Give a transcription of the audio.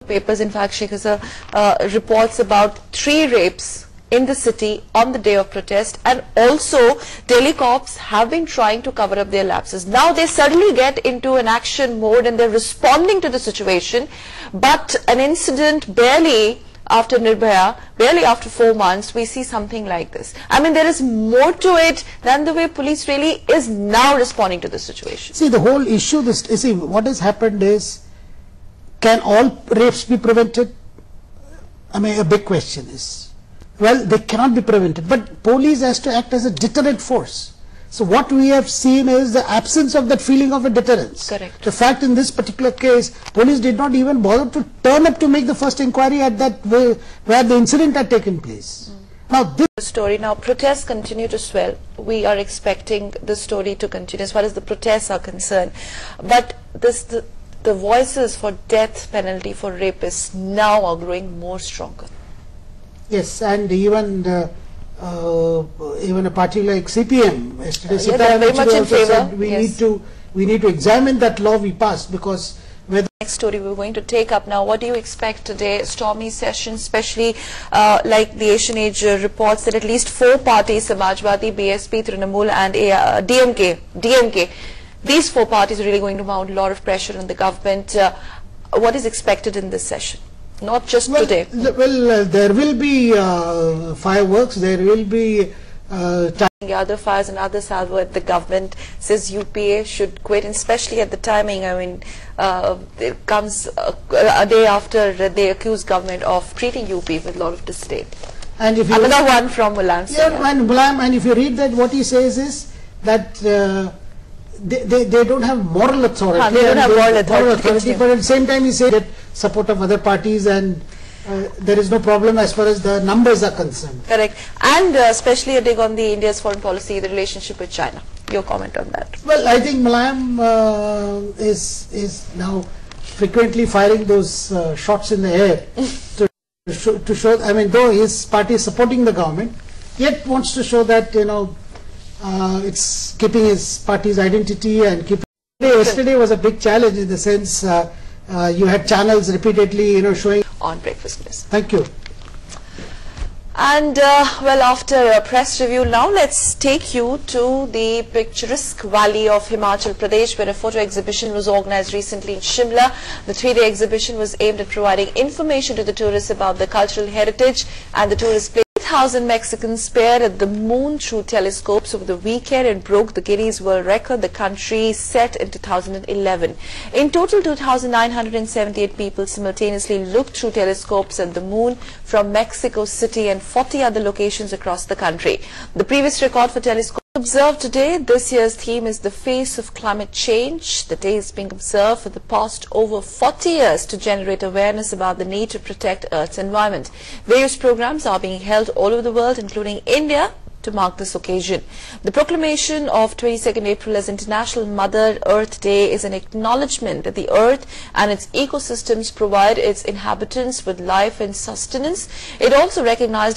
papers, in fact, Sheikh Hassan, reports about 3 rapes in the city on the day of protest, and also Delhi cops have been trying to cover up their lapses. Now they suddenly get into an action mode and they're responding to the situation, but an incident barely after Nirbhaya, barely after 4 months, we see something like this. I mean, there is more to it than the way police really is now responding to the situation. See, the whole issue, what has happened is, can all rapes be prevented? I mean, a big question is, well, they cannot be prevented, but police has to act as a deterrent force. So what we have seen is the absence of that feeling of a deterrence. Correct. The fact in this particular case, police did not even bother to turn up to make the first inquiry at that where the incident had taken place. Now this story, now protests continue to swell. We are expecting the story to continue as far as the protests are concerned. But the voices for death penalty for rapists now are growing more stronger. Yes, and even a party like CPM yesterday, they are very much in favor. Said we need to examine that law we passed, because next story we're going to take up now. What do you expect today? Stormy session, especially like the Asian Age reports that at least 4 parties, Samajwadi, BSP, Trinamool and DMK, these 4 parties are really going to mount a lot of pressure on the government. What is expected in this session? Not just today. Well, there will be fireworks, there will be the other fires and other salvo at the government says UPA should quit, and especially at the timing. I mean, it comes a day after they accuse government of treating UP with a lot of disdain. And if another one from Mulam. Yeah, and if you read that, what he says is that they don't have moral authority. They don't have moral authority. But at the same time, he said that support of other parties, and there is no problem as far as the numbers are concerned. Correct. And especially a dig on the India's foreign policy, the relationship with China. Your comment on that? Well, I think Mulayam is now frequently firing those shots in the air to show. I mean, though his party is supporting the government, yet wants to show that, you know, it's keeping his party's identity and keeping. Yesterday was a big challenge in the sense you had channels repeatedly, you know, showing on Breakfast News. Thank you. And well, after a press review, now let's take you to the picturesque valley of Himachal Pradesh, where a photo exhibition was organized recently in Shimla. The 3-day exhibition was aimed at providing information to the tourists about the cultural heritage and the tourist place. 8,000 Mexicans peered at the moon through telescopes over the weekend and broke the Guinness World Record the country set in 2011. In total, 2,978 people simultaneously looked through telescopes at the moon from Mexico City and 40 other locations across the country. The previous record for telescopes observed today. This year's theme is the face of climate change. The day is being observed for the past over 40 years to generate awareness about the need to protect Earth's environment. Various programs are being held all over the world, including India, to mark this occasion. The proclamation of 22nd April as International Mother Earth Day is an acknowledgement that the Earth and its ecosystems provide its inhabitants with life and sustenance. It also recognized